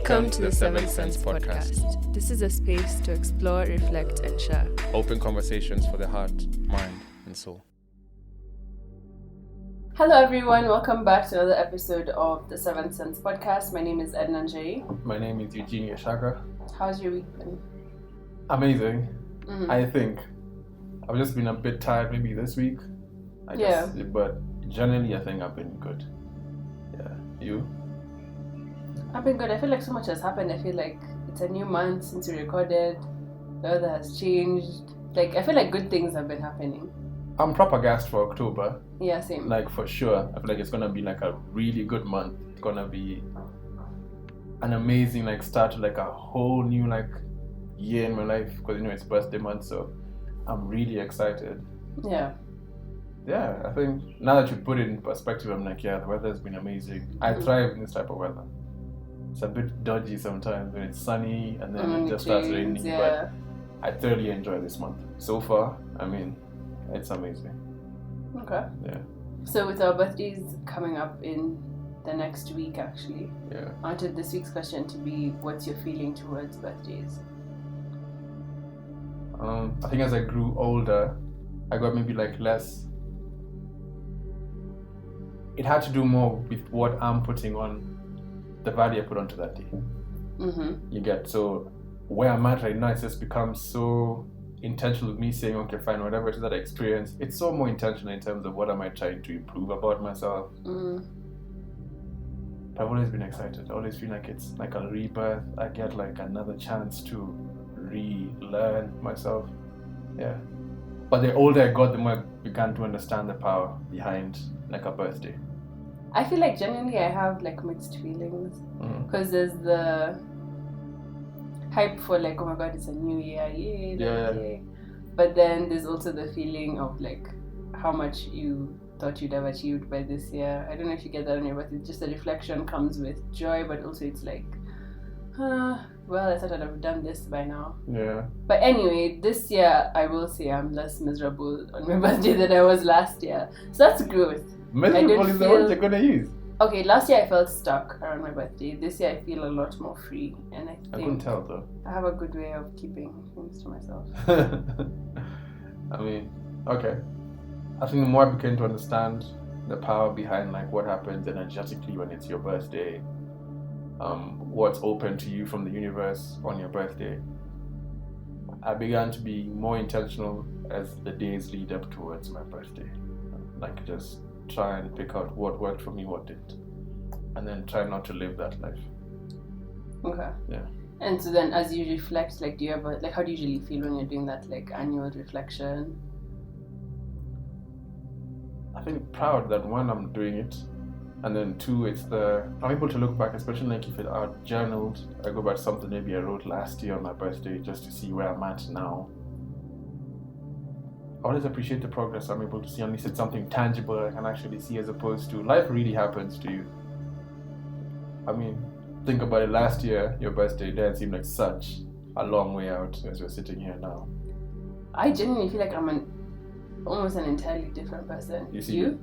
Welcome to the Seven Sense podcast. This is a space to explore, reflect, and share. Open conversations for the heart, mind, and soul. Hello, everyone. Welcome back to another episode of the Seven Sense podcast. My name is Edna and Njeri. My name is Njeri. How's your week been? Amazing. I think I've just been a bit tired maybe this week. I guess, but generally I think I've been good. Yeah. You? I've been good. I feel like so much has happened. I feel like it's a new month since we recorded. The weather has changed. Like, I feel like good things have been happening. I'm proper gassed for October. Yeah, same. Like, for sure. I feel like it's gonna be like a really good month. It's gonna be an amazing like start to like a whole new like year in my life, because you know it's birthday month, so I'm really excited. Yeah. Yeah, I think now that you put it in perspective, I'm like, yeah, the weather has been amazing. I thrive in this type of weather. It's a bit dodgy sometimes when it's sunny and then it just starts raining, but I thoroughly enjoy this month. So far, I mean, it's amazing. Okay. Yeah. So with our birthdays coming up in the next week, actually, I wanted this week's question to be, what's your feeling towards birthdays? I think as I grew older, I got maybe like less. It had to do more with what I'm putting on, the value I put onto that day. You get, so where I'm at right now, it's just become so intentional with me saying, okay, fine, whatever it is that I experience, it's so more intentional in terms of what am I trying to improve about myself. But I've always been excited. I always feel like it's like a rebirth. I get like another chance to relearn myself. Yeah. But the older I got, the more I began to understand the power behind like a birthday. I feel like genuinely I have like mixed feelings, because there's the hype for like, oh my god, it's a new year, yay, yay. But then there's also the feeling of like how much you thought you'd have achieved by this year. I don't know if you get that on your birthday. Just the reflection comes with joy, but also it's like, well, I thought I'd have done this by now. Yeah. But anyway, this year I will say I'm less miserable on my birthday than I was last year. So that's growth. Miserable is the word you're gonna use. Okay, last year I felt stuck around my birthday. This year I feel a lot more free, and I couldn't tell though. I have a good way of keeping things to myself. I mean, okay. I think the more I began to understand the power behind like what happens energetically when it's your birthday, what's open to you from the universe on your birthday, I began to be more intentional as the days lead up towards my birthday. Like just try and pick out what worked for me, what didn't, and then try not to live that life. Okay. Yeah. And so then, as you reflect, like, do you ever like, how do you usually feel when you're doing that like annual reflection? I think proud that one, I'm doing it, and then two, I'm able to look back, especially like if I journaled, I go back to something maybe I wrote last year on my birthday just to see where I'm at now. I always appreciate the progress I'm able to see, at least it's something tangible I can actually see, as opposed to life really happens to you. I mean, think about it, last year, your birthday didn't seem like such a long way out as we're sitting here now. I genuinely feel like I'm almost an entirely different person. You see? You?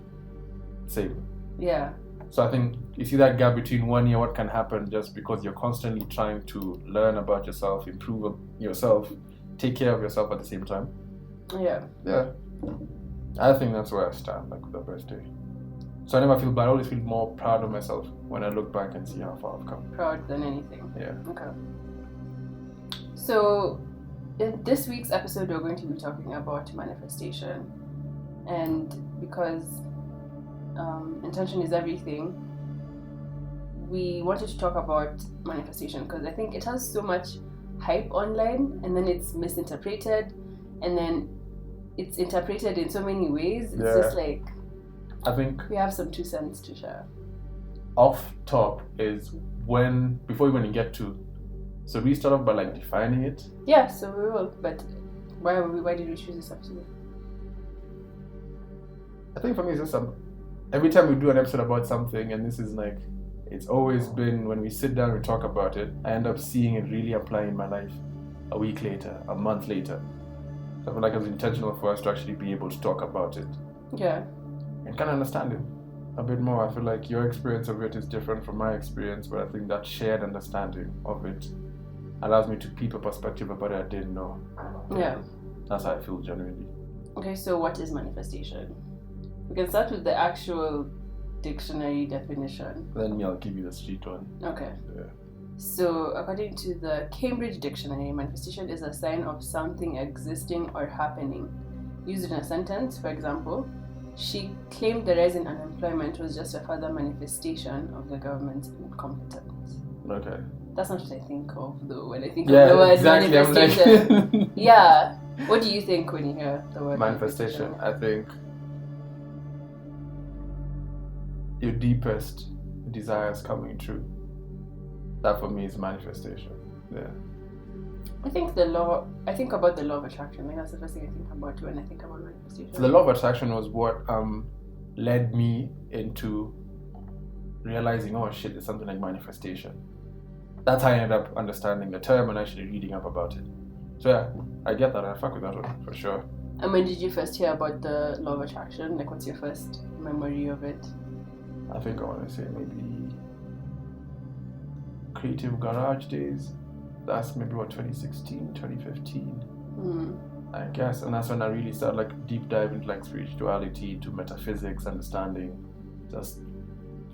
Same. Yeah. So I think you see that gap between 1 year, what can happen just because you're constantly trying to learn about yourself, improve yourself, take care of yourself at the same time. Yeah. I think that's where I stand, like with the birthday. So I never feel bad. I always feel more proud of myself when I look back and see how far I've come. Proud than anything. Yeah. Okay. So in this week's episode, we're going to be talking about manifestation, and because intention is everything, we wanted to talk about manifestation because I think it has so much hype online, and then it's misinterpreted, and then it's interpreted in so many ways. It's just like, I think we have some 2 cents to share. Off top is before we even get to, so we start off by like defining it. Yeah, so we will. But why did we choose this episode? I think for me it's just every time we do an episode about something, and this is like, it's always been when we sit down and we talk about it, I end up seeing it really apply in my life a week later, a month later. So I feel like it was intentional for us to actually be able to talk about it. Yeah. And kind of understand it. a bit more. I feel like your experience of it is different from my experience, but I think that shared understanding of it allows me to keep a perspective about it I didn't know. Yeah. That's how I feel genuinely. Okay, so what is manifestation? We can start with the actual dictionary definition. Then I'll give you the street one. Okay. Yeah. So, according to the Cambridge Dictionary, manifestation is a sign of something existing or happening. Used in a sentence, for example, she claimed the rise in unemployment was just a further manifestation of the government's incompetence. Okay. That's not what I think of, though, when I think of the word exactly. manifestation. Yeah. What do you think when you hear the word manifestation? I think your deepest desires coming true. That for me is manifestation. Yeah. I think about the law of attraction. Like that's the first thing I think about when I think about manifestation. So the law of attraction was what led me into realizing, oh shit, it's something like manifestation. That's how I ended up understanding the term and actually reading up about it. So yeah, I get that. I fuck with that one for sure. And when did you first hear about the law of attraction? Like, what's your first memory of it? I think I want to say maybe Creative Garage days. That's maybe what, 2016, 2015. I guess. And that's when I really started like deep dive into like spirituality, to metaphysics, understanding just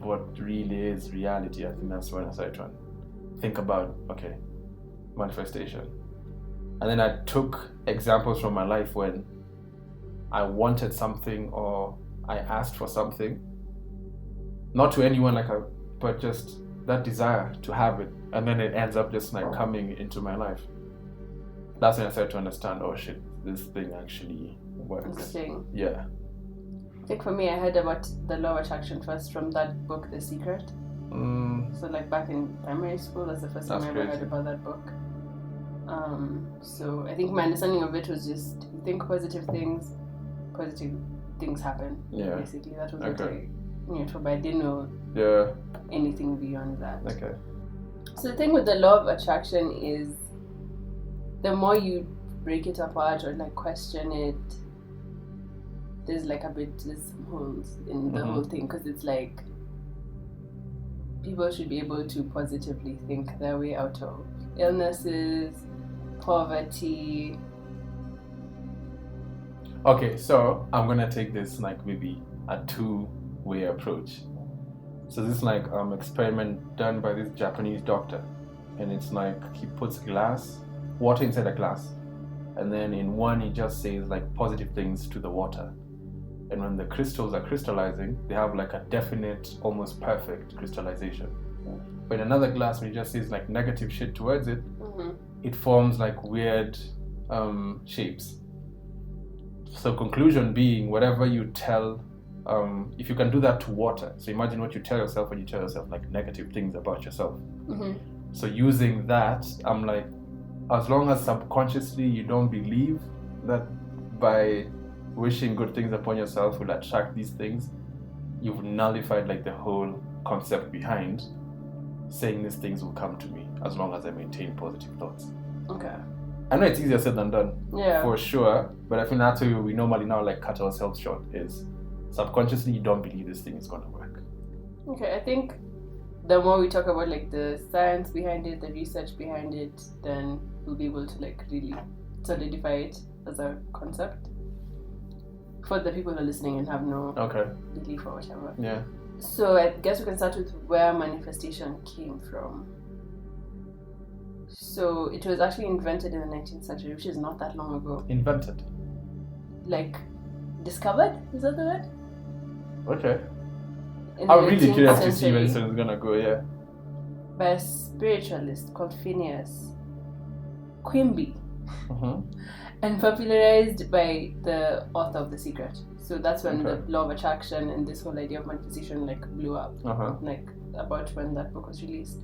what really is reality. I think that's when I started trying to think about, okay, manifestation. And then I took examples from my life when I wanted something or I asked for something, not to anyone but just that desire to have it, and then it ends up just like coming into my life. That's when I started to understand, oh shit, this thing actually works. Interesting. Yeah. I think for me, I heard about the law of attraction first from that book, The Secret. So like back in primary school, that's the first time I ever heard about that book. So I think my understanding of it was just think positive things happen. Yeah. Basically, that was what I knew, but I didn't know anything beyond that. Okay. So the thing with the law of attraction is, the more you break it apart or like question it, there's like there's holes in the whole thing, because it's like people should be able to positively think their way out of illnesses, poverty. Okay, so I'm gonna take this like maybe a two-way approach. So this is like experiment done by this Japanese doctor, and it's like he puts water inside a glass, and then in one he just says like positive things to the water, and when the crystals are crystallizing, they have like a definite, almost perfect crystallization. But in another glass, when he just says like negative shit towards it, it forms like weird shapes. So conclusion being, whatever you tell, if you can do that to water, so imagine what you tell yourself when you tell yourself like negative things about yourself. So using that, I'm like, as long as subconsciously you don't believe that by wishing good things upon yourself will attract these things, you've nullified like the whole concept behind saying these things will come to me as long as I maintain positive thoughts. Okay. I know it's easier said than done, for sure, but I think that's how we normally now like cut ourselves short, is subconsciously you don't believe this thing is going to work. Okay, I think the more we talk about like the science behind it, the research behind it, then we'll be able to like really solidify it as a concept for the people who are listening and have no belief or whatever. Yeah. So I guess we can start with where manifestation came from. So it was actually invented in the 19th century, which is not that long ago. Invented? Like, discovered? Is that the word? Okay. I'm really curious to see where this is gonna go, by a spiritualist called Phineas Quimby. And popularized by the author of The Secret. So that's when the law of attraction and this whole idea of manifestation like blew up. Like about when that book was released.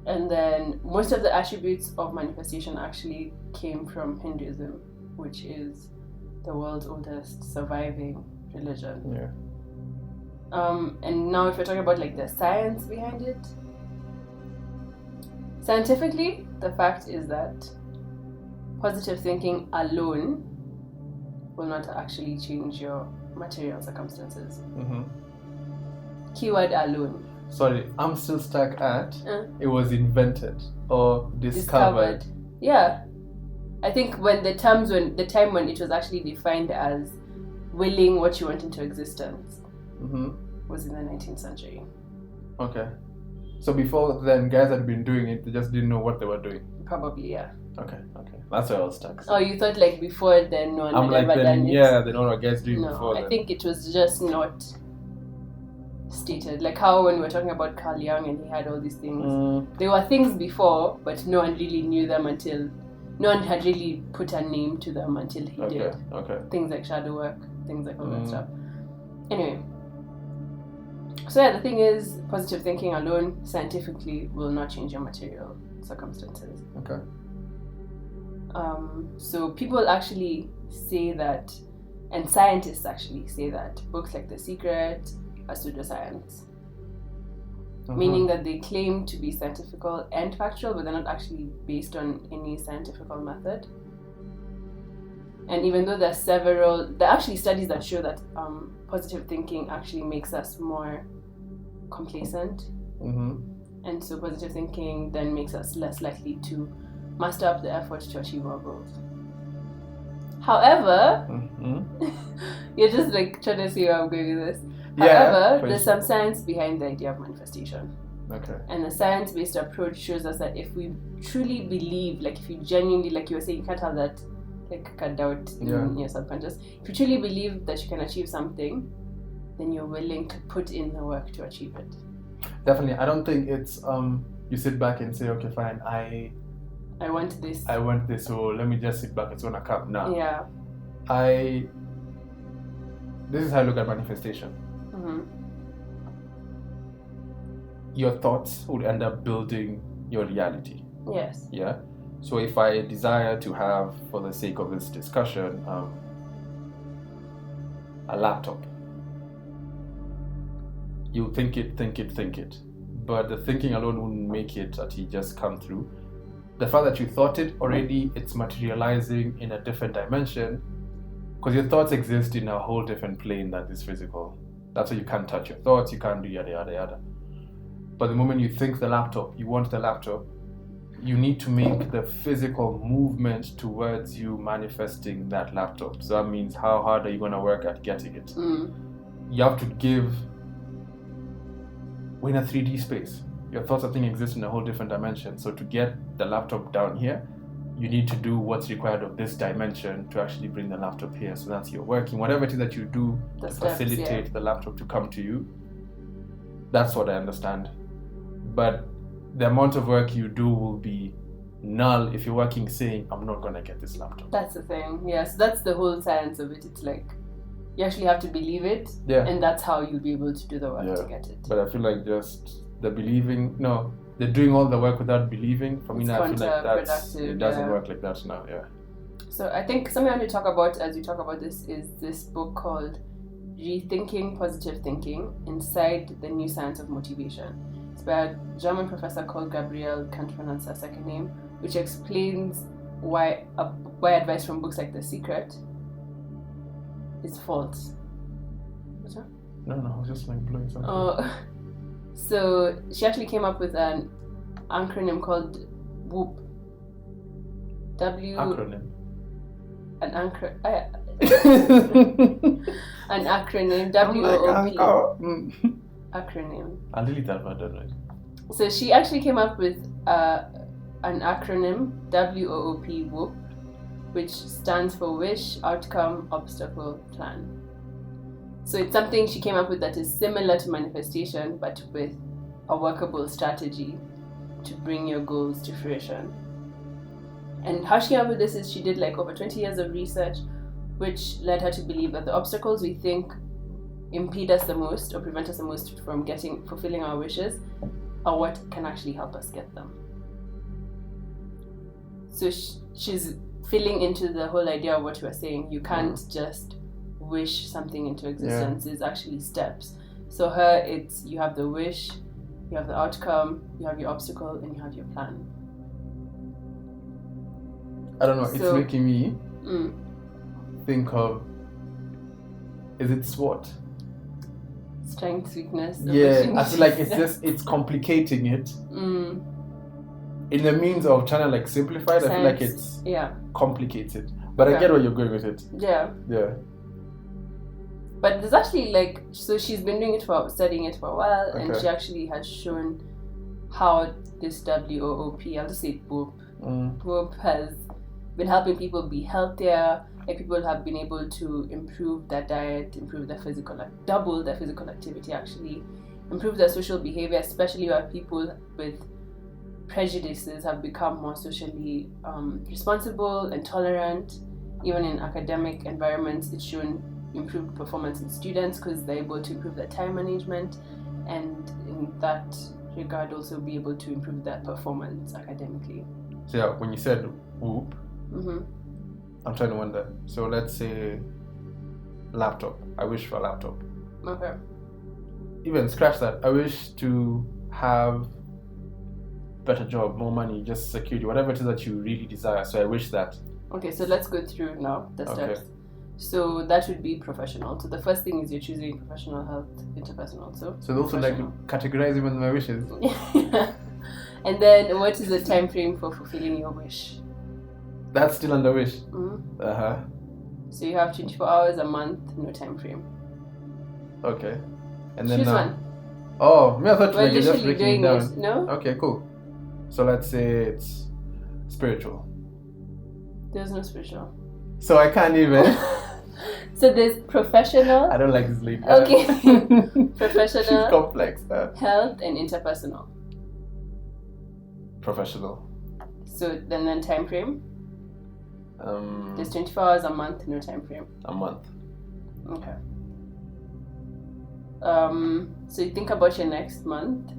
And then most of the attributes of manifestation actually came from Hinduism, which is the world's oldest surviving religion. Yeah. And now if we're talking about like the science behind it, scientifically, the fact is that positive thinking alone will not actually change your material circumstances. Keyword alone. Sorry, I'm still stuck at it was invented or discovered. Yeah. I think when the time when it was actually defined as willing what you want into existence was in the 19th century. Okay. So before then, guys had been doing it, they just didn't know what they were doing. Probably, yeah. Okay. That's where I was stuck. Oh, you thought like before then no one had ever done it? Yeah, they know what guys doing before then. I think it was just not stated. Like how when we were talking about Carl Jung and he had all these things, there were things before, but no one really knew them until no one had really put a name to them until he did. Okay. Things like shadow work, things like all that stuff. Anyway, so yeah, the thing is, positive thinking alone scientifically will not change your material circumstances. Okay. So people actually say that, and scientists actually say that books like The Secret are pseudoscience. Meaning that they claim to be scientific and factual, but they're not actually based on any scientific method. And even though there are actually studies that show that positive thinking actually makes us more complacent. And so positive thinking then makes us less likely to muster up the effort to achieve our goals. However, you're just like trying to see where I'm going with this. However, there's some science behind the idea of manifestation. Okay. And the science-based approach shows us that if we truly believe, like if you genuinely, like you were saying, you can't have that like cut doubt in your subconscious. If you truly believe that you can achieve something, then you're willing to put in the work to achieve it. Definitely. I don't think it's you sit back and say, okay, fine, I want this. So let me just sit back. It's gonna come now. Yeah. This is how I look at manifestation. Your thoughts would end up building your reality. Yes. Yeah. So if I desire to have, for the sake of this discussion, a laptop, you think it. But the thinking alone wouldn't make it actually just come through. The fact that you thought it already, it's materializing in a different dimension, because your thoughts exist in a whole different plane than this physical. That's why you can't touch your thoughts, you can't do yada yada yada. But the moment you think the laptop, you want the laptop, you need to make the physical movement towards you manifesting that laptop. So that means how hard are you going to work at getting it? You have to we're in a 3D space. Your thoughts, I think, exist in a whole different dimension. So to get the laptop down here, you need to do what's required of this dimension to actually bring the laptop here. So that's your working. Whatever it is that you do to facilitate the laptop to come to you, that's what I understand. But the amount of work you do will be null if you're working saying, I'm not going to get this laptop. That's the thing. Yeah, so that's the whole science of it. It's like, you actually have to believe it. Yeah. And that's how you'll be able to do the work to get it. But I feel like just the believing, they're doing all the work without believing. For me now, I feel like it doesn't work like that now, So I think something I want to talk about as we talk about this is this book called Rethinking Positive Thinking Inside the New Science of Motivation. It's by a German professor called Gabriel, can't pronounce her second name, which explains why advice from books like The Secret is false. What's that? No, I was just like blowing something. So she actually came up with an acronym called WOOP. Acronym. An acronym. WOOP. Acronym. I'll delete that one, don't I? So she actually came up with an acronym, WOOP, WOOP, which stands for Wish, Outcome, Obstacle, Plan. So it's something she came up with that is similar to manifestation, but with a workable strategy to bring your goals to fruition. And how she came up with this is she did like over 20 years of research, which led her to believe that the obstacles we think impede us the most or prevent us the most from fulfilling our wishes are what can actually help us get them. So she's filling into the whole idea of what you were saying. You can't just wish something into existence. There's actually steps. So it's you have the wish, you have the outcome, you have your obstacle, and you have your plan. I don't know, it's making me think of, is it SWOT? Strength, weakness. Yeah, I feel like it's complicating it. In the means of trying to like simplify it, I feel like it's complicated. But I get where you're going with it. Yeah. But there's actually like, so she's been studying it for a while, and she actually has shown how this WOOP, I'll just say WOOP, WOOP has been helping people be healthier. Like people have been able to improve their diet, improve their double their physical activity actually, improve their social behavior, especially where people with prejudices have become more socially responsible and tolerant. Even in academic environments, it's shown improved performance in students because they're able to improve their time management, and in that regard also be able to improve their performance academically. So yeah, when you said WOOP, I'm trying to wonder. So let's say laptop. I wish for a laptop. Okay. Even scratch that. I wish to have better job, more money, just security, whatever it is that you really desire. So I wish that. Okay, so let's go through now the steps. So that would be professional. So the first thing is you're choosing professional, health, interpersonal. So also like categorize even my wishes. And then what is the time frame for fulfilling your wish? That's still under wish. So you have 24 hours a month, no time frame. Okay. And then choose one. Oh, I thought you're just breaking it down. It, no? Okay, cool. So let's say it's spiritual. There's no spiritual. So I can't even. So there's professional. I don't like this lady. Okay. Professional. She's complex. Health and interpersonal. Professional. So then time frame. There's 24 hours a month, no time frame. A month. Okay. So you think about your next month.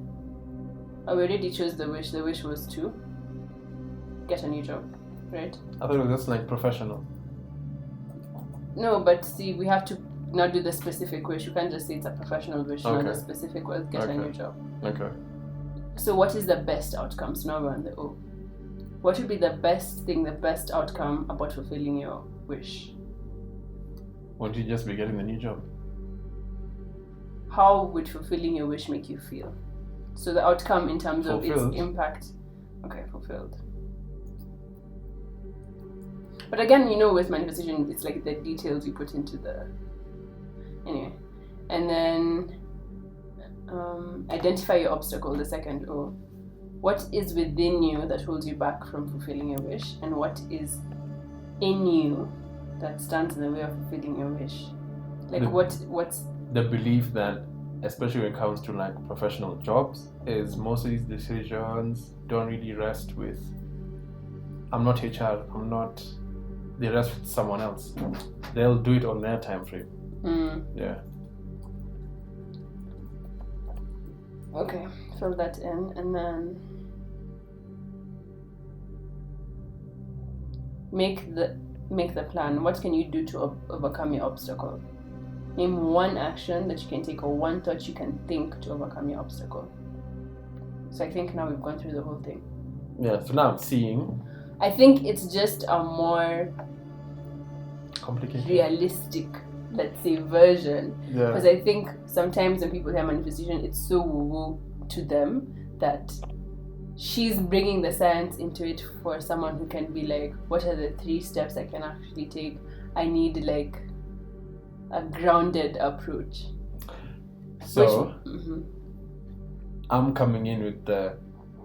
I already chose the wish. The wish was to get a new job, right? I thought it was just like professional. No, but see, we have to now do the specific wish. You can't just say it's a professional wish. Okay. No, the specific was get a new job. Okay. So what is the best outcome? So now we're on the O. What would be the best thing, the best outcome about fulfilling your wish? Won't you just be getting a new job? How would fulfilling your wish make you feel? So the outcome in terms of its impact. Okay, fulfilled. But again, with manifestation, it's like the details you put into the... Anyway. And then identify your obstacle, the second O. What is within you that holds you back from fulfilling your wish? And what is in you that stands in the way of fulfilling your wish? Like what's... The belief that, especially when it comes to like professional jobs, is most of these decisions don't really rest with... I'm not HR, they rest with someone else. They'll do it on their time frame. Yeah. Okay, fill that in, and then make the plan. What can you do to overcome your obstacle? Name one action that you can take or one thought you can think to overcome your obstacle. So I think now we've gone through the whole thing. Yeah, so now I'm seeing. I think it's just a more complicated, realistic, let's say, version. Because I think sometimes when people hear manifestation, it's so woo-woo to them that she's bringing the science into it for someone who can be like, what are the 3 steps I can actually take? I need like a grounded approach. So I'm coming in with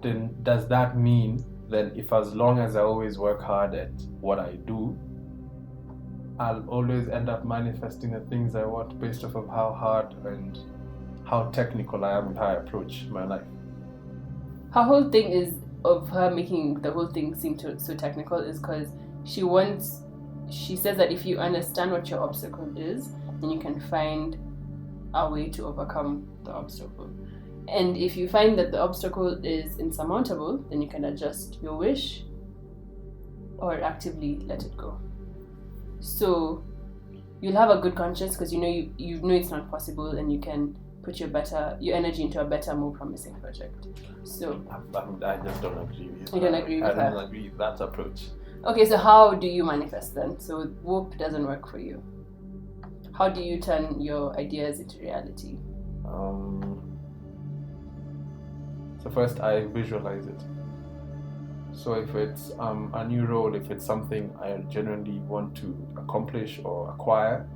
then does that mean then if as long as I always work hard at what I do, I'll always end up manifesting the things I want based off of how hard and how technical I am with how I approach my life? Her whole thing is of her making the whole thing seem so technical is because she says that if you understand what your obstacle is, then you can find a way to overcome the obstacle. And if you find that the obstacle is insurmountable, then you can adjust your wish or actively let it go. So you'll have a good conscience because you know it's not possible, and you can put your energy into a better, more promising project. So I just don't agree with you. Don't agree with that? I don't agree with that approach. Okay, so how do you manifest then? So WOOP doesn't work for you. How do you turn your ideas into reality? So first I visualize it. So if it's a new role, if it's something I genuinely want to accomplish or acquire,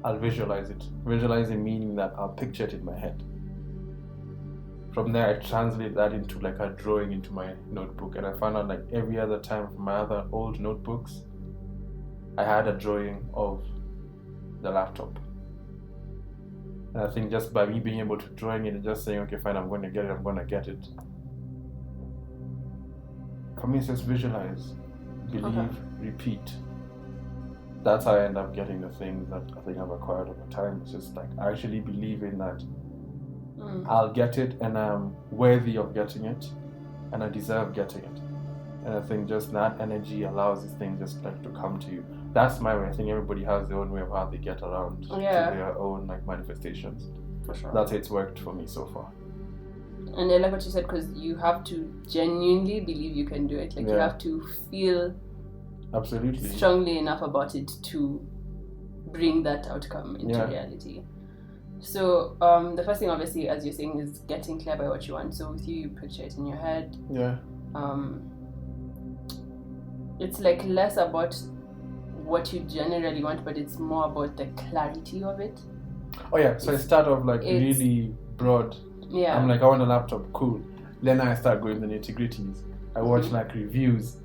I'll visualize it. Visualizing meaning that I'll picture it in my head. From there, I translate that into like a drawing into my notebook, and I found out like every other time from my other old notebooks, I had a drawing of the laptop. And I think just by me being able to drawing it and just saying, okay, fine, I'm going to get it. For me, it's just visualize, believe, repeat. That's how I end up getting the things that I think I've acquired over time. It's just like I actually believe in that. I'll get it, and I'm worthy of getting it, and I deserve getting it. And I think just that energy allows these things just like to come to you. That's my way. I think everybody has their own way of how they get around to their own like manifestations. For sure. That's how it's worked for me so far. And I like what you said, because you have to genuinely believe you can do it. Like you have to feel absolutely strongly enough about it to bring that outcome into reality. So the first thing, obviously, as you're saying, is getting clear by what you want. So with you picture it in your head. Yeah. It's like less about what you generally want, but it's more about the clarity of it. Oh yeah. So I start off like really broad. Yeah. I'm like, I want a laptop, cool. Then I start going the nitty-gritties. I watch like reviews.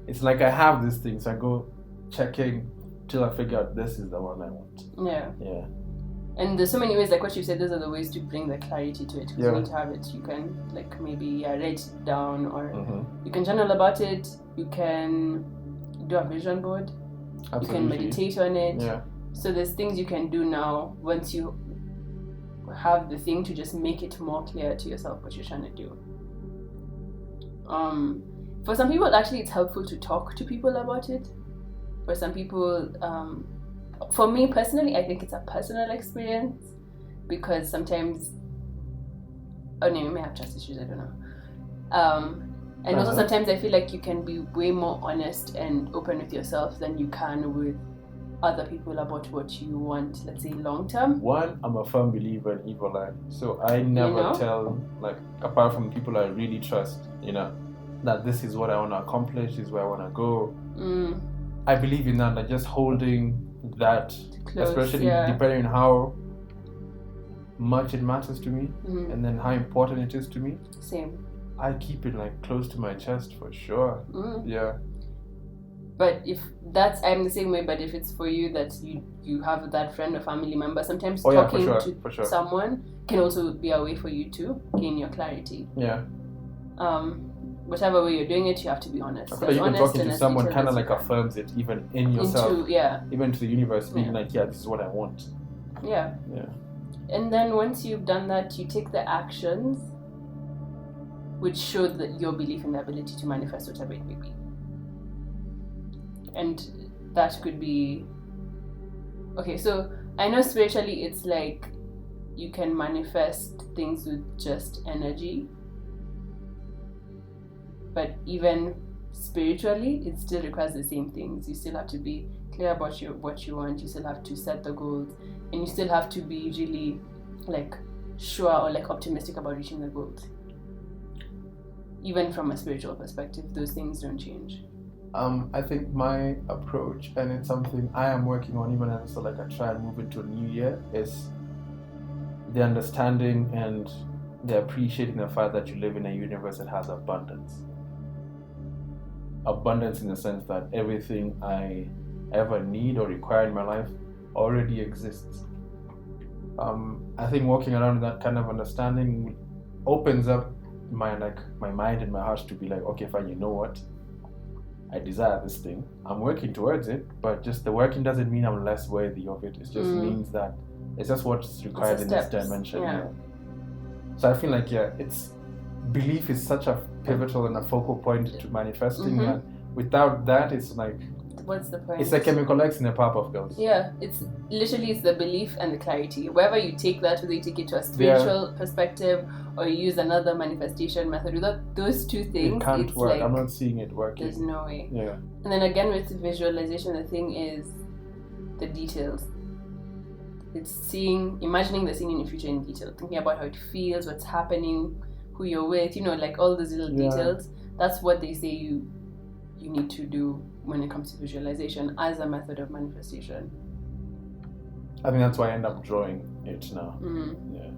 It's like I have this thing, so I go checking till I figure out this is the one I want. Yeah. Yeah. And there's so many ways, like what you said, those are the ways to bring the clarity to it. Because you need to have it. You can like maybe write it down, or you can journal about it. You can do a vision board. Absolutely. You can meditate on it. Yeah. So there's things you can do now once you have the thing to just make it more clear to yourself what you're trying to do. For some people, actually, it's helpful to talk to people about it. For some people, for me personally, I think it's a personal experience, because sometimes, you may have trust issues, I don't know. And also sometimes I feel like you can be way more honest and open with yourself than you can with other people about what you want, let's say long term. One, I'm a firm believer in evil eye, so I never tell, like, apart from people I really trust, that this is what I want to accomplish, this is where I want to go. I believe in that, like just holding that close, especially depending on how much it matters to me and then how important it is to me. Same. I keep it like close to my chest for sure. Yeah. But if that's, I'm the same way, but if it's for you that you have that friend or family member, sometimes talking to someone can also be a way for you to gain your clarity. Yeah. Whatever way you're doing it, you have to be honest. I feel like even talking to someone kind of like affirms it even in yourself. Even to the universe, being like, this is what I want. Yeah. Yeah. And then once you've done that, you take the actions which show that your belief in the ability to manifest whatever it may be. And that could be, okay, so I know spiritually it's like you can manifest things with just energy, but even spiritually it still requires the same things. You still have to be clear about what you want, you still have to set the goals, and you still have to be really like sure or like optimistic about reaching the goals. Even from a spiritual perspective, those things don't change. I think my approach, and it's something I am working on even as I try and move into a new year, is the understanding and the appreciating the fact that you live in a universe that has abundance. Abundance in the sense that everything I ever need or require in my life already exists. I think walking around with that kind of understanding opens up my mind and my heart to be like, okay, fine, you know what? I desire this thing. I'm working towards it, but just the working doesn't mean I'm less worthy of it. It just means that it's just what's required in this dimension. Yeah. So I feel like, it's belief is such a pivotal and a focal point to manifesting that without that, it's like, what's the point? It's like chemical X in a Powerpuff Girls. Yeah, it's the belief and the clarity. Wherever you take that, whether you take it to a spiritual perspective or you use another manifestation method, without those two things, it can't work. Like, I'm not seeing it working. There's no way. Yeah. And then again with visualization, the thing is the details. It's imagining the scene in your future in detail, thinking about how it feels, what's happening, who you're with, like all those little details. That's what they say you need to do when it comes to visualization as a method of manifestation. I think that's why I end up drawing it now. Yeah.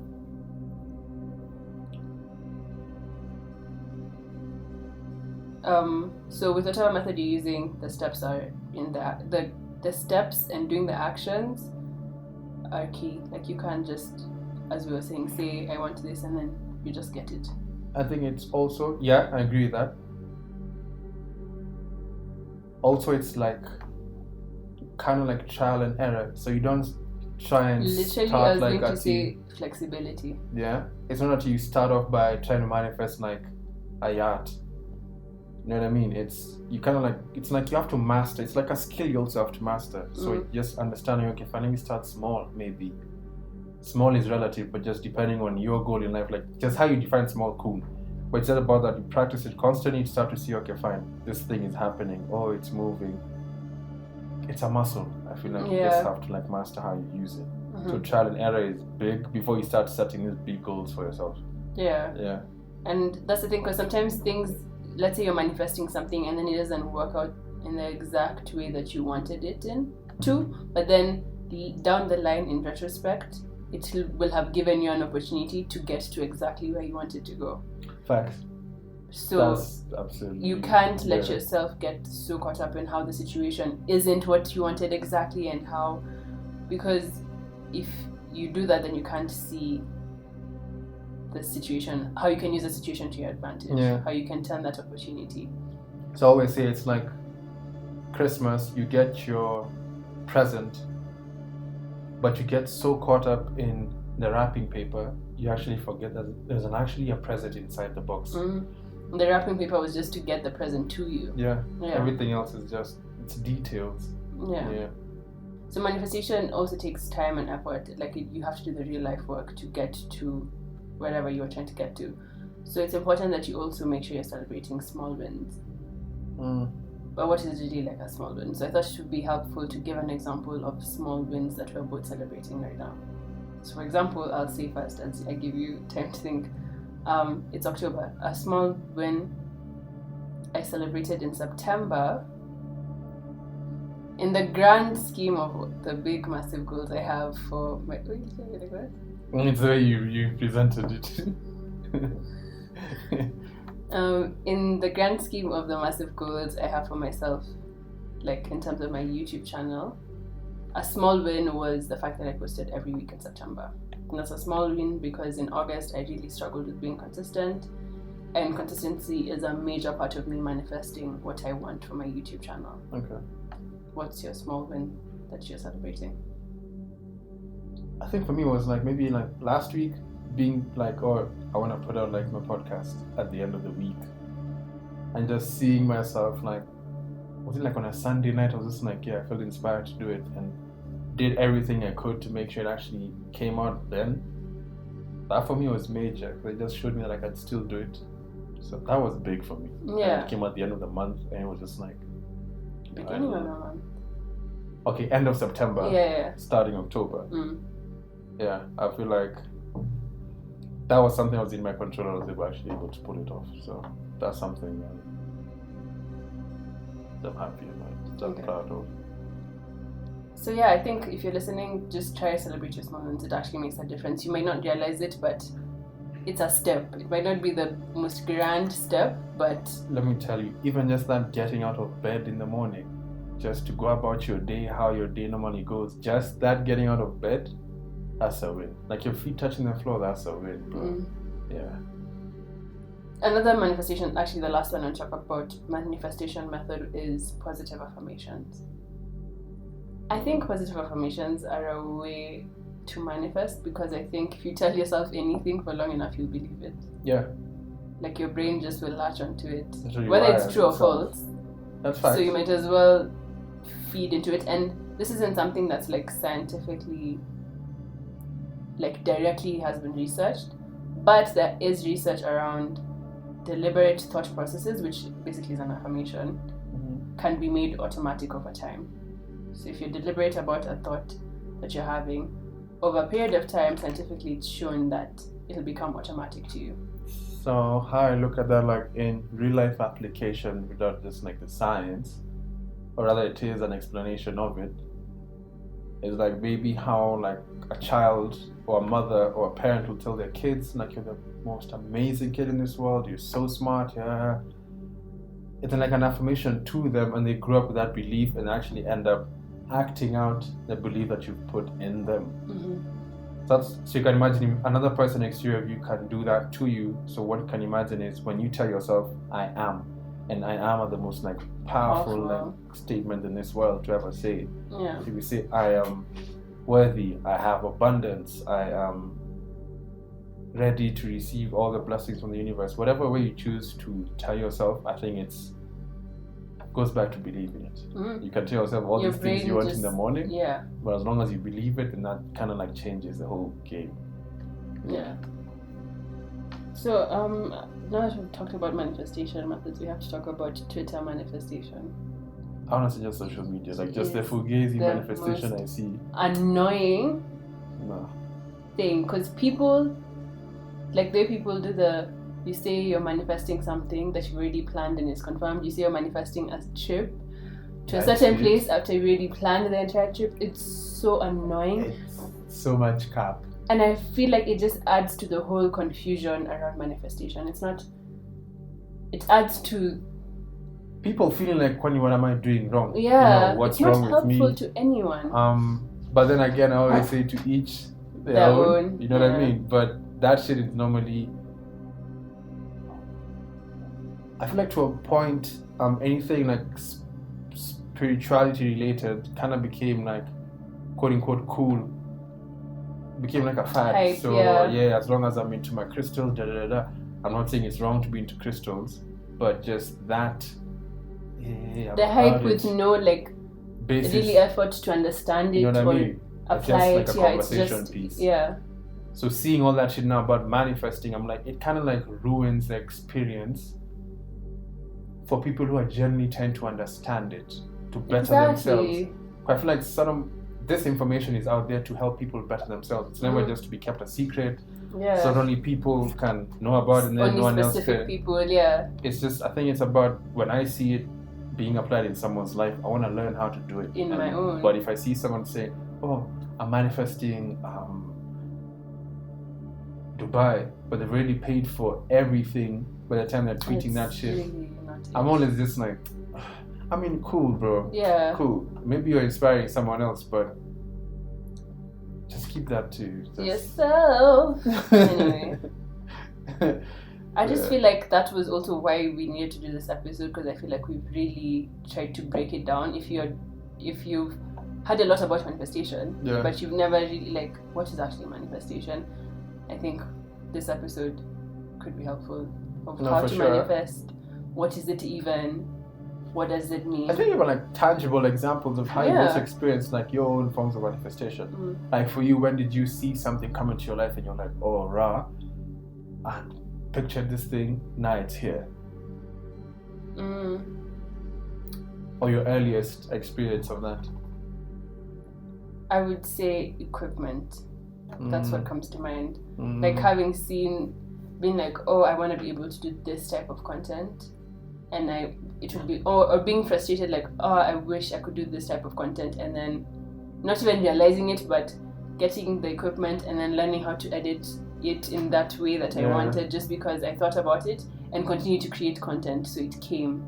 So with whatever method you're using, the steps are in the steps and doing the actions are key. Like you can't just, as we were saying, say I want this and then you just get it. I think it's also, I agree with that. Also, it's like kind of like trial and error. So you don't try and literally, start I was like going to say flexibility. Yeah, it's not that you start off by trying to manifest like a yacht. You know what I mean? It's like you have to master. It's like a skill you also have to master. So just understanding, okay, finally start small, maybe. Small is relative, but just depending on your goal in life, like just how you define small, cool. But it's not about that. You practice it constantly, you start to see, okay, fine, this thing is happening. Oh, it's moving. It's a muscle. I feel like you just have to like master how you use it. So trial and error is big before you start setting these big goals for yourself. Yeah. And that's the thing, because sometimes things, let's say you're manifesting something and then it doesn't work out in the exact way that you wanted it to, but then down the line in retrospect, it will have given you an opportunity to get to exactly where you wanted to go. Facts. So that's absolutely, you can't let yourself get so caught up in how the situation isn't what you wanted exactly and how, because if you do that, then you can't see the situation, how you can use the situation to your advantage, how you can turn that opportunity. So I always say it's like Christmas, you get your present, but you get so caught up in the wrapping paper, you actually forget that there's actually a present inside the box. The wrapping paper was just to get the present to you. Yeah. Everything else is just, it's details. Yeah. So manifestation also takes time and effort. Like you have to do the real life work to get to wherever you're trying to get to. So it's important that you also make sure you're celebrating small wins. But what is really like a small win? So I thought it would be helpful to give an example of small wins that we're both celebrating right now. So for example, I'll say first as I give you time to think. It's October. A small win I celebrated in September. In the grand scheme of the big massive goals I have for my... It's the way you presented it. In the grand scheme of the massive goals I have for myself, like in terms of my YouTube channel, a small win was the fact that I posted every week in September. And that's a small win because in August I really struggled with being consistent, and consistency is a major part of me manifesting what I want for my YouTube channel. Okay. What's your small win that you're celebrating? I think for me it was like maybe like last week being like, oh, I want to put out like my podcast at the end of the week, and just seeing myself like, was it like on a Sunday night? I was just like, I felt inspired to do it and did everything I could to make sure it actually came out then. That for me was major because it just showed me that I could still do it. So that was big for me. Yeah. And it came at the end of the month and it was just like beginning of the month. Okay, end of September. Yeah. Starting October. Yeah, I feel like that was something that was in my control. I was actually able to pull it off. So that's something that I'm happy about, that I'm proud of. So yeah, I think if you're listening, just try to celebrate your small wins. It actually makes a difference. You might not realize it, but it's a step. It might not be the most grand step, but... Let me tell you, even just that getting out of bed in the morning, just to go about your day, how your day normally goes, just that getting out of bed, that's a win. Like your feet touching the floor, that's a win, bro. Yeah. Another manifestation, actually the last one I'll talk about, manifestation method is positive affirmations. I think positive affirmations are a way to manifest because I think if you tell yourself anything for long enough, you'll believe it. Yeah. Like your brain just will latch onto it. Really whether it's true or false. That's fine. So you might as well feed into it. And this isn't something that's like scientifically, like directly has been researched, but there is research around deliberate thought processes, which basically is an affirmation, can be made automatic over time. So if you're deliberate about a thought that you're having, over a period of time, scientifically it's shown that it'll become automatic to you. So how I look at that, like in real life application, without just like the science, or rather it is an explanation of it, is like maybe how like a child or a mother or a parent will tell their kids, like, you're the most amazing kid in this world, you're so smart, yeah. It's like an affirmation to them, and they grow up with that belief and actually end up acting out the belief that you've put in them. So you can imagine another person next to you can do that to you. So what you can imagine is when you tell yourself, I am, and I am are the most like powerful like statement in this world to ever say. Yeah. If you say, I am worthy, I have abundance, I am ready to receive all the blessings from the universe, whatever way you choose to tell yourself, I think it goes back to believing it. You can tell yourself all these things you want in the morning, but as long as you believe it, then that kind of like changes the whole game. Yeah. So now that we've talked about manifestation methods, we have to talk about Twitter manifestation. I want to say just social media, like just the fugazi manifestation I see. Annoying thing, because people, like the way people do you say you're manifesting something that you've already planned and is confirmed. You say you're manifesting a trip to a certain place after you already planned the entire trip. It's so annoying. It's so much cap. And I feel like it just adds to the whole confusion around manifestation. It adds to people feeling like, what am I doing wrong? Yeah, what's it's wrong not with me? helpful to anyone. But then again, I always say to each their own. You know what I mean? But that shit is normally, I feel like to a point, anything like spirituality related kind of became like, quote unquote, cool. Became like a fad. Hype, so as long as I'm into my crystals, I'm not saying it's wrong to be into crystals, but just that. The hype with no like basis, really effort to understand it, you know what I mean? Apply it's just like a it. conversation piece. Yeah. So seeing all that shit now about manifesting, I'm like, it kind of like ruins the experience for people who are generally tend to understand it, to better themselves. I feel like this information is out there to help people better themselves. It's never just to be kept a secret. Yeah. So only people can know about it, and then only no one else specific can. People, yeah. It's just, I think it's about when I see it being applied in someone's life, I want to learn how to do it in my own. But if I see someone say, "Oh, I'm manifesting Dubai," but they've already paid for everything by the time they're tweeting that shit, really I'm always just like, I mean, cool, bro. Yeah. Cool. Maybe you're inspiring someone else, but just keep that to yourself. Anyway. I just feel like that was also why we needed to do this episode, because I feel like we've really tried to break it down. If you've had a lot about manifestation, but you've never really like what is actually manifestation, I think this episode could be helpful of how to manifest. What is it even? What does it mean? I think about like tangible examples of how you just experience like your own forms of manifestation. Like for you, when did you see something come into your life and you're like, oh, rah, and pictured this thing, now it's here. Or your earliest experience of that? I would say equipment. That's what comes to mind. Like having being like, oh, I want to be able to do this type of content, and it would be, or being frustrated like, oh, I wish I could do this type of content, and then not even realizing it, but getting the equipment and then learning how to edit it in that way that I wanted, just because I thought about it and continued to create content, so it came.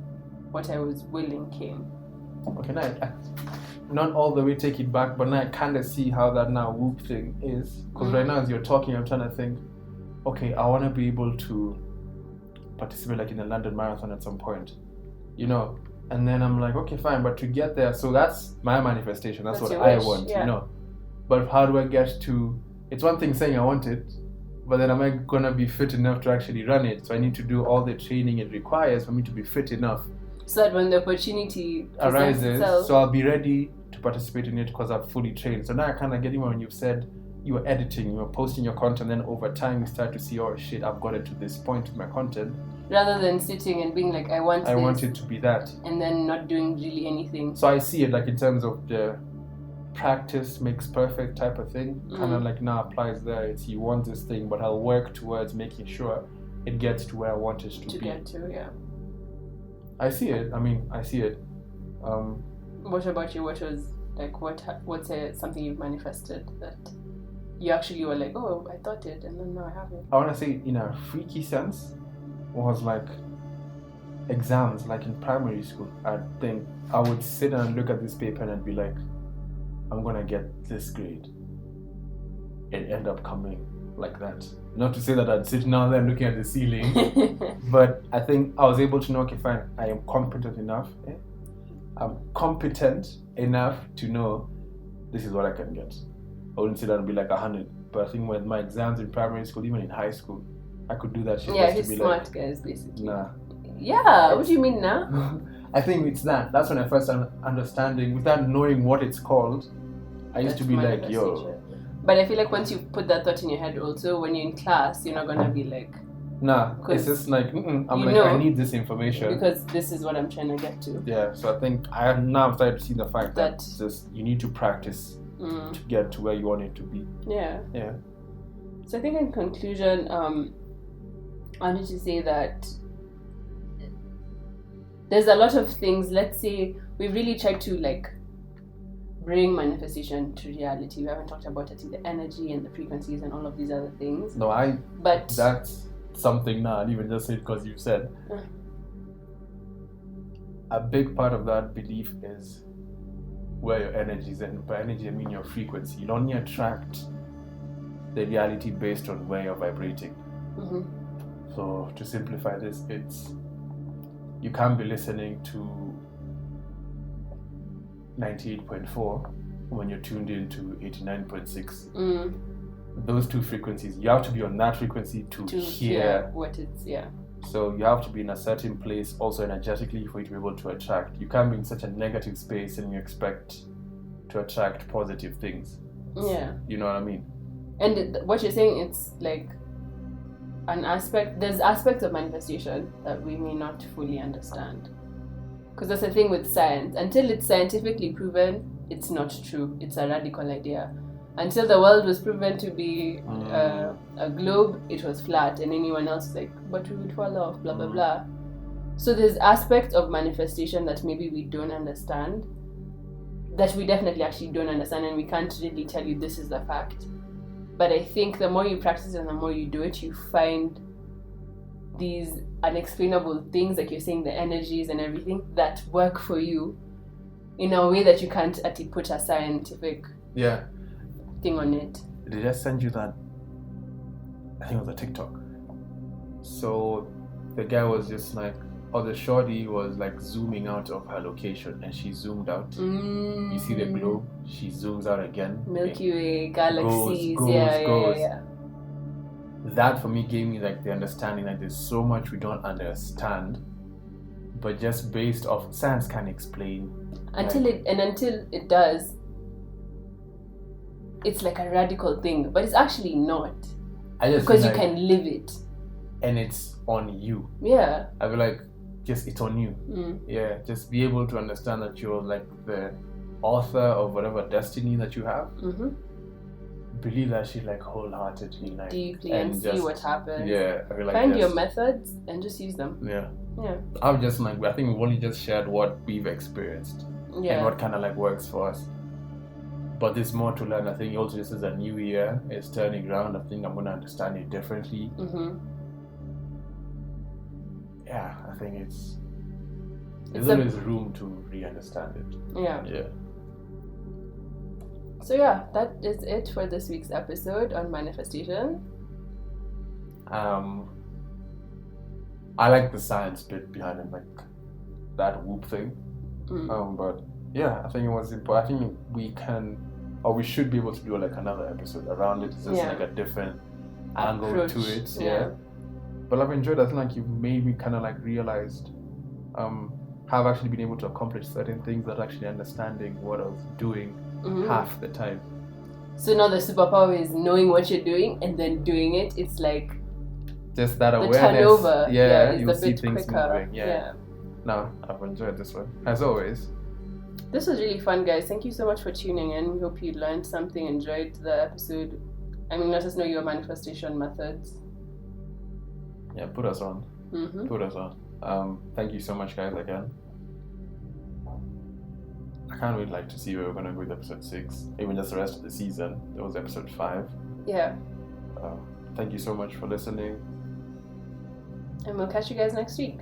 What I was willing came. Okay, now not all the way take it back, but now I kind of see how that now Whoop thing is, because right now as you're talking, I'm trying to think, okay, I want to be able to participate like in the London Marathon at some point, you know, and then I'm like, okay, fine, but to get there, so that's my manifestation, that's what I want, you know, but how do I get to, it's one thing saying I want it, but then am I gonna be fit enough to actually run it? So I need to do all the training it requires for me to be fit enough, so that when the opportunity arises, so I'll be ready to participate in it because I've fully trained. So now I kind of get it when you've said you were editing, you were posting your content, then over time you start to see, oh shit, I've got it to this point with my content. Rather than sitting and being like, I want it to be that. And then not doing really anything. So I see it like in terms of practice makes perfect type of thing. Kind of like now applies there. It's you want this thing, but I'll work towards making sure it gets to where I want it to be. Get to, yeah. I see it. I see it. What about you? What was like? What's something you've manifested that you actually were like, oh, I thought it, and then now I have it? I want to say, in a freaky sense, was like exams. Like in primary school, I think I would sit and look at this paper and I'd be like, I'm gonna get this grade. It end up coming like that. Not to say that I'd sit down there looking at the ceiling, but I think I was able to know, okay, fine, I am competent enough. I'm competent enough to know this is what I can get. I wouldn't say that would be like 100, but I think with my exams in primary school, even in high school, I could do that shit. Yeah, he's smart, guys, basically. Nah. Yeah, what do you mean now? I think it's that. That's when I first started understanding, without knowing what it's called. I used to be like, yo. But I feel like once you put that thought in your head also, when you're in class, you're not gonna be like, nah, it's just like, I'm like, I need this information. Because this is what I'm trying to get to. Yeah, so I think I have now started to see the fact that just you need to practice to get to where you want it to be. Yeah. Yeah. So I think in conclusion, I wanted to say that there's a lot of things, let's say, we really tried to like bring manifestation to reality. We haven't talked about it in the energy and the frequencies and all of these other things. No, but that's something now, I'll even just say it because you said. A big part of that belief is where your energy is, and by energy I mean your frequency. You only attract the reality based on where you're vibrating. So to simplify this, it's you can't be listening to 98.4 when you're tuned into 89.6. Those two frequencies, you have to be on that frequency to hear what it's, So you have to be in a certain place also energetically for you to be able to attract. You can't be in such a negative space and you expect to attract positive things. Yeah. You know what I mean? And what you're saying, it's like there's aspects of manifestation that we may not fully understand. Because that's the thing with science. Until it's scientifically proven, it's not true. It's a radical idea. Until the world was proven to be a globe, it was flat. And anyone else is like, but we would fall off, blah, blah, blah. So there's aspects of manifestation that maybe we don't understand, that we definitely actually don't understand, and we can't really tell you this is the fact. But I think the more you practice and the more you do it, you find these unexplainable things, like you're saying, the energies and everything that work for you in a way that you can't actually put a scientific thing on it. Did I send you that? I think it was a TikTok. So the guy was just like, the shorty was like zooming out of her location, and she zoomed out. You see the globe, she zooms out again. Milky Way, galaxies, goes. Yeah. That for me gave me like the understanding that there's so much we don't understand, but just based off science can't explain. Until it does, it's like a radical thing, but it's actually not. Because you can live it. And it's on you. Yeah. I feel like just it's on you. Yeah, just be able to understand that you're like the author of whatever destiny that you have. Believe that shit like wholeheartedly, like deeply, and see what happens. Yeah, I feel like find your methods and just use them. Yeah. I'm just like, I think we've only just shared what we've experienced and what kind of like works for us. But there's more to learn. I think also this is a new year. It's turning around. I think I'm gonna understand it differently. Yeah, I think there's always room to re-understand it. Yeah. So yeah, that is it for this week's episode on manifestation. I like the science bit behind it, like that whoop thing. But yeah, I think it was important. I think we can, or we should be able to do like another episode around it. It's just like a different angle to it. Yeah. But I've enjoyed it. I think like you've made me kind of like realized how I've actually been able to accomplish certain things that actually understanding what I was doing half the time. So now the superpower is knowing what you're doing and then doing it. It's like just that awareness. The turnover, you'll see things quicker. Moving. No, I've enjoyed this one as always. This was really fun, guys. Thank you so much for tuning in. We hope you learned something, enjoyed the episode. I mean, let us know your manifestation methods. Yeah, put us on. Put us on. Thank you so much, guys, again. I can't wait to see where we're gonna go with episode 6, even just the rest of the season. That was episode 5. Yeah. Thank you so much for listening, and we'll catch you guys next week.